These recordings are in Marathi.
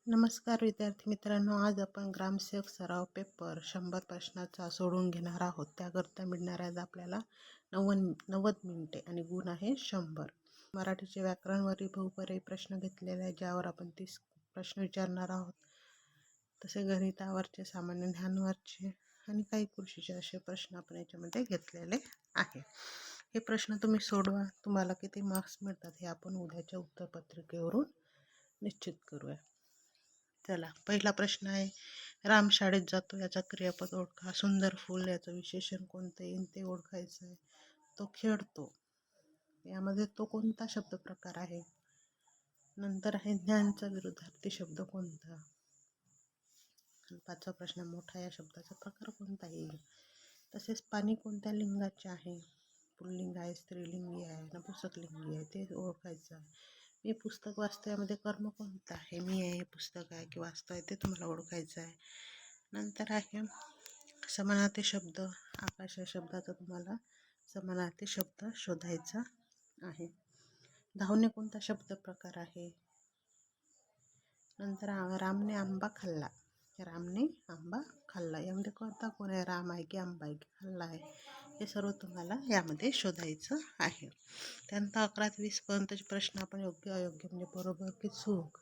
नमस्कार विद्यार्थी मित्रांनो, आज आपण ग्रामसेवक सराव पेपर 100 प्रश्नाचा सोडून घेणार आहोत. त्याकरता मिळणार आहेत आपल्याला 90 मिनिटे आणि गुण आहे 100. मराठीचे व्याकरणवरील बहुपर्यायी प्रश्न घेतलेले आहेत, ज्यावर आपण 30 प्रश्न विचारणार आहोत. तसे गणितावरचे, सामान्य ज्ञानवरचे आणि काही कृषीचे असे प्रश्न आपण याच्यामध्ये घेतलेले आहे. हे प्रश्न तुम्ही सोडवा. तुम्हाला किती मार्क्स मिळतात हे आपण उद्याच्या उत्तरपत्रिकेवरून निश्चित करूया. चला, पहिला प्रश्न आहे, राम शाळेत जातो याचा क्रियापद ओळखा. सुंदर फूल याचं विशेषण कोणतं येईल ते ओळखायचं आहे. तो खेळतो यामध्ये तो कोणता शब्द प्रकार आहे. नंतर आहे, ज्ञानचा विरुद्धार्थी शब्द कोणता. पाचवा प्रश्न, मोठा या शब्दाचा प्रकार कोणता येईल. तसेच पाणी कोणत्या लिंगाचे आहे. पुल्लिंग आहे, स्त्रीलिंगी आहे, नपुंसकलिंगी आहे ते ओळखायचं आहे. मी पुस्तक वाचतो यामध्ये कर्म कोणतं आहे. मी आहे, पुस्तक आहे की वाचतो आहे ते तुम्हाला ओळखायचं आहे. नंतर आहे, समानार्थी शब्द. आकाश या शब्दाचा तुम्हाला समानार्थी शब्द शोधायचा आहे. धावणे कोणता शब्द प्रकार आहे. नंतर रामने आंबा खाल्ला. रामने आंबा खाल्ला यामध्ये कोणता कोण आहे, राम आहे की आंबा आहे की खाल्ला आहे, हे सर्व तुम्हाला यामध्ये शोधायचं आहे. त्यानंतर 11 ते 20 पर्यंतचे प्रश्न आपण योग्य अयोग्य म्हणजे बरोबर की चूक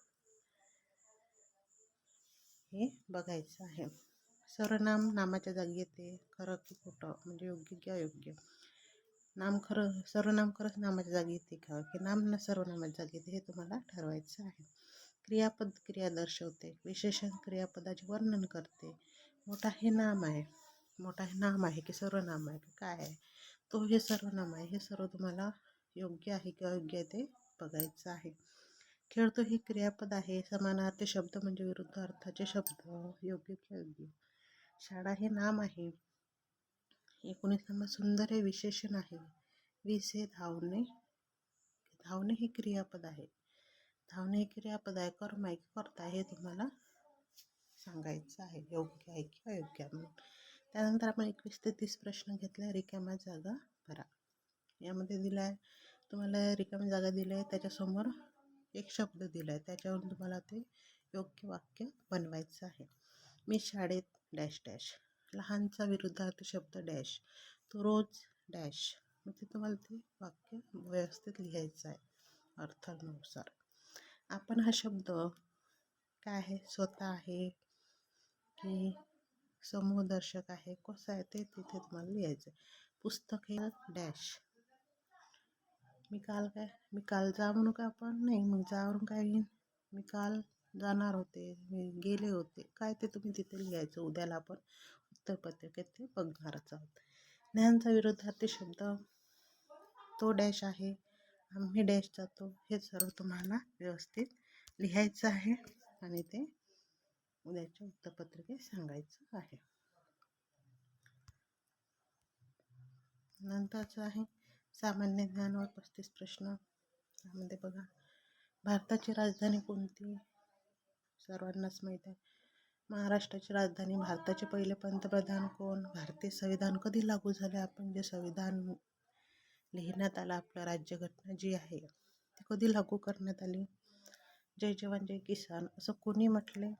हे बघायचं आहे. सर्वनाम नामाच्या जागी येते, खरं की खोटं म्हणजे योग्य की अयोग्य. नाम खरं, सर्वनाम खरंच नामाच्या जागी येते का की नाम सर्वनामाच्या जागी येते हे तुम्हाला ठरवायचं आहे. क्रियापद क्रिया दर्शवते, विशेषण क्रियापदाचे वर्णन करते. मोठा हे नाम आहे, मोठा हे नाम आहे की सर्वनाम आहे की काय आहे. तो हे सर्वनाम आहे, हे सर्व तुम्हाला योग्य आहे की अयोग्य आहे ते बघायचं आहे. खेळतो ही क्रियापद आहे, समानार्थी शब्द म्हणजे विरुद्ध अर्थाचे शब्द, योग्य की अयोग्य. शाळा हे नाम आहे. 19 नंबर, सुंदर हे विशेषण आहे. 20 हे धावणे, धावणे हे क्रियापद आहे. धावणे हे क्रियापद आहे, कर्म आहे की कर्ता आहे हे तुम्हाला सांगायचं आहे, योग्य आहे की अयोग्य आहे म्हणून. त्यानंतर आपण 21 ते 30 प्रश्न घेतला. रिकाम्या जागा भरा. यामध्ये दिला आहे तुम्हाला, रिकामी जागा दिली आहे, त्याच्यासमोर एक शब्द दिला आहे, त्याच्यावरून तुम्हाला ते योग्य वाक्य बनवायचं आहे. मी शाळेत डॅश डॅश. लहानचा विरुद्धार्थी शब्द डॅश. तो रोज डॅश. मग ते तुम्हाला ते वाक्य व्यवस्थित लिहायचं आहे अर्थानुसार. आपण हा शब्द काय आहे, स्वतः आहे की समूहदर्शक आहे, कसं आहे ते तिथे तुम्हाला लिहायचं आहे. पुस्तक हे डॅश. मी काल जा म्हणू का आपण, नाही, मग जावरून काय येईल, मी काल जाणार होते, मी गेले होते, काय ते तुम्ही तिथे लिहायचं. उद्याला आपण उत्तरपत्रिकेत ते बघणारच आहोत. ज्ञानचा विरुद्धार्थी शब्द, तो डॅश आहे, आम्ही डॅश जातो, हे सर्व तुम्हाला व्यवस्थित लिहायचं आहे आणि ते उद्याच्या उत्तरपत्रिकेत सांगायचं आहे. नंतरचं आहे सामान्य ज्ञानवर 35 प्रश्न. त्यामध्ये बघा, भारताची राजधानी कोणती. सर्वांनाच माहीत आहे, महाराष्ट्राची राजधानी. भारताचे पहिले पंतप्रधान कोण. भारतीय संविधान कधी लागू झाले. आपण जे संविधान लिहिण्यात आलं, आपलं राज्यघटना जी आहे ती कधी लागू करण्यात आली. जय जवान जय किसान असं कोणी म्हटले.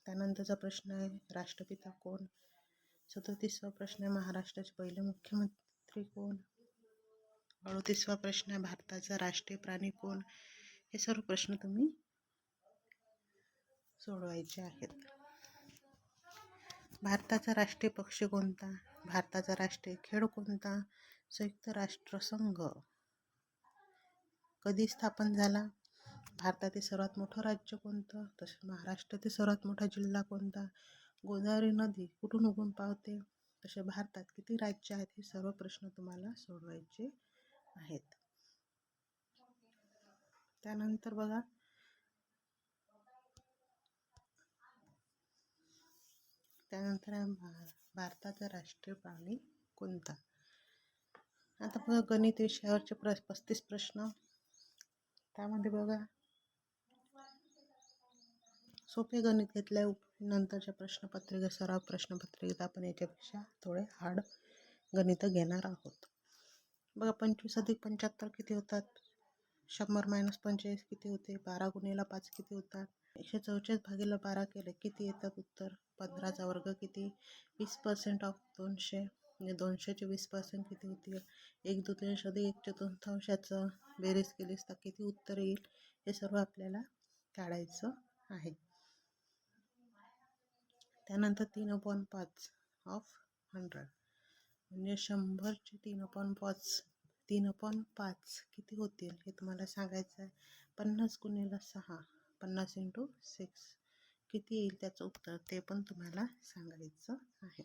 त्यानंतरचा प्रश्न आहे, राष्ट्रपिता कोण. 37वा प्रश्न आहे, महाराष्ट्राचे पहिले मुख्यमंत्री कोण. 38वा प्रश्न आहे, भारताचा राष्ट्रीय प्राणी कोण. हे सर्व प्रश्न तुम्ही सोडवायचे आहेत. भारताचा राष्ट्रीय पक्षी कोणता. भारताचा राष्ट्रीय खेळ कोणता. संयुक्त राष्ट्रसंघ कधी स्थापन झाला. भारतातील सर्वात मोठं राज्य कोणतं. तसेच महाराष्ट्रातील सर्वात मोठा जिल्हा कोणता. गोदावरी नदी कुठून उगम पावते. तसे भारतात किती राज्य आहेत. हे सर्व प्रश्न तुम्हाला सोडवायचे आहेत. त्यानंतर बघा, त्यानंतर भारताचा राष्ट्रीय प्राणी कोणता. आता बघा, गणित विषयावरचे 35 प्रश्न. त्यामध्ये बघा, सोपे गणित घेतले. नंतरच्या प्रश्नपत्रिका, सराव प्रश्नपत्रिकेत आपण याच्यापेक्षा थोडे हार्ड गणित घेणार आहोत. बघा, 25 + 75 किती होतात. 100 - 45 किती होते? 12 गुणिले 5 किती होतात? 144 भागिले 12 केले किती येतात उत्तर? 15चा वर्ग किती? 20% ऑफ 200 म्हणजे 200चे 20% किती होतील? 1/2 अधिक 1/4 बेरीज केलीस तर किती उत्तर येईल? हे सर्व आपल्याला काढायचं आहे. त्यानंतर 3/5 ऑफ 100 म्हणजे 100चे 3/5 किती होतील हे तुम्हाला सांगायचं आहे. 50 गुणिले 6 50 × 6 किती येईल त्याचं उत्तर ते पण तुम्हाला सांगायचं आहे.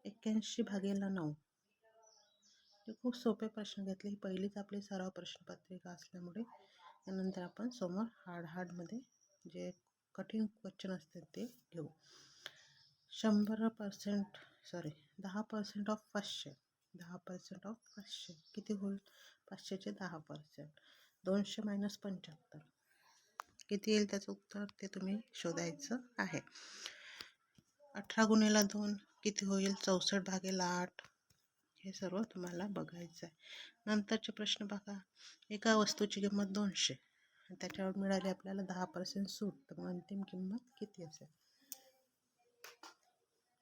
81 भागिले 9 हे खूप सोपे प्रश्न घेतले. ही पहिलीच आपली सराव प्रश्नपत्रिका असल्यामुळे त्यानंतर आपण समोर हार्डमध्ये जे कठीण क्वेश्चन असतात ते घेऊ. 10% ऑफ 500 10% ऑफ 500 किती होईल? 500चे 10%. 200 - 75 किती येईल त्याचं उत्तर ते तुम्ही शोधायचं आहे. 18 गुणिले 2 किती होईल? 64 भागिले 8 हे सर्व तुम्हाला बघायचं आहे. नंतरचे प्रश्न बघा. एका वस्तूची किंमत 200 त्याच्यावर मिळाली आपल्याला 10% सूट, तर मग अंतिम किंमत किती असेल?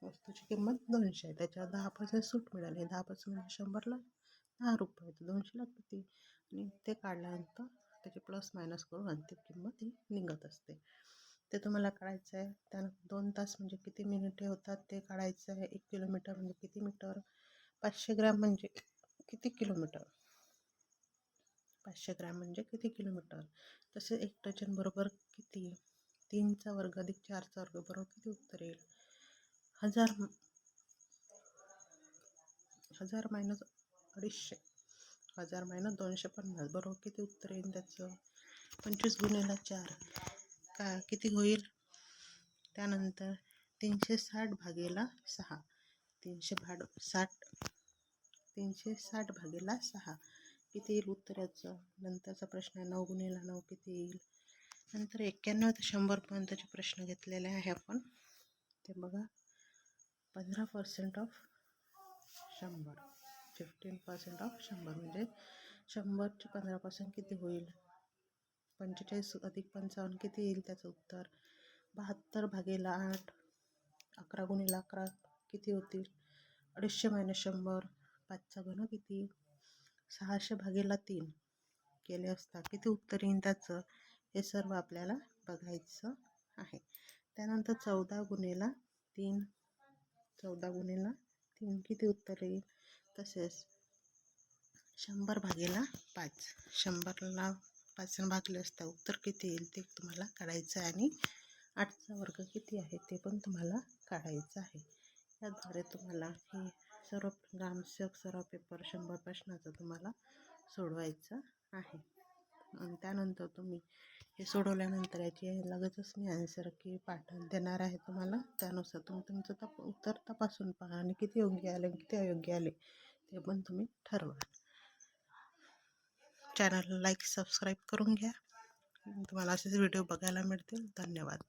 वस्तूची किंमत 200 आहे, त्याच्यावर 10% सूट मिळाली. 10% म्हणजे 100ला 10 रुपये, तर 200ला किती? आणि ते काढल्यानंतर त्याचे प्लस मायनस करून अंतिम किंमत ही निघत असते. ते तुम्हाला काढायचं आहे. त्यानंतर 2 तास म्हणजे किती मिनिटे होतात ते काढायचं आहे. 1 किलोमीटर म्हणजे किती मीटर? 500 ग्रॅम म्हणजे किती किलोमीटर? 500 ग्रॅम म्हणजे किती किलोमीटर? तसे 1 डझन बरोबर किती? 3चा वर्ग अधिक 4चा वर्ग बरोबर किती उत्तर येईल? 1000 - 250 1000 - 250 बरोबर किती उत्तर येईल त्याचं? 25 गुणिले 4 किती होईल? त्यानंतर 360 भागिले 6 360 भागिले 6 किती येईल उत्तर याचं? नंतरचा प्रश्न आहे 9 गुणिले 9 किती येईल? नंतर 91 ते 100 पर्यंतचे प्रश्न घेतलेले आहे आपण. ते बघा. 15% ऑफ 100 15% ऑफ 100 म्हणजे 100चे 15% किती होईल? 45 अधिक 55 किती येईल त्याचं उत्तर? 72 भागिले 8 11 गुणिले 11 किती होतील? 250 - 100 5चा घन किती? 600 भागिले 3 केले असता किती उत्तर येईल त्याचं? हे सर्व आपल्याला बघायचं आहे. त्यानंतर 14 गुणिले 3 किती उत्तर येईल? तसेच 100 भागिले 5 100ला 5ने भागले असता उत्तर किती येईल ते तुम्हाला काढायचं आहे. आणि 8चा वर्ग किती आहे ते पण तुम्हाला काढायचं आहे. याद्वारे तुम्हाला हे सर्व ग्रामसेवक सराव पेपर 100 प्रश्नाचं तुम्हाला सोडवायचं आहे. आणि त्यानंतर तुम्ही हे सोडवल्यानंतर याची लगेचच मी आन्सर की पाठवून देणार आहे तुम्हाला. त्यानुसार तुम्ही तुमचं उत्तर तपासून पहा आणि किती योग्य आले किती अयोग्य आले ते पण तुम्ही ठरवा. चॅनलला लाईक सबस्क्राईब करून घ्या. तुम्हाला असेच व्हिडिओ बघायला मिळतील. धन्यवाद.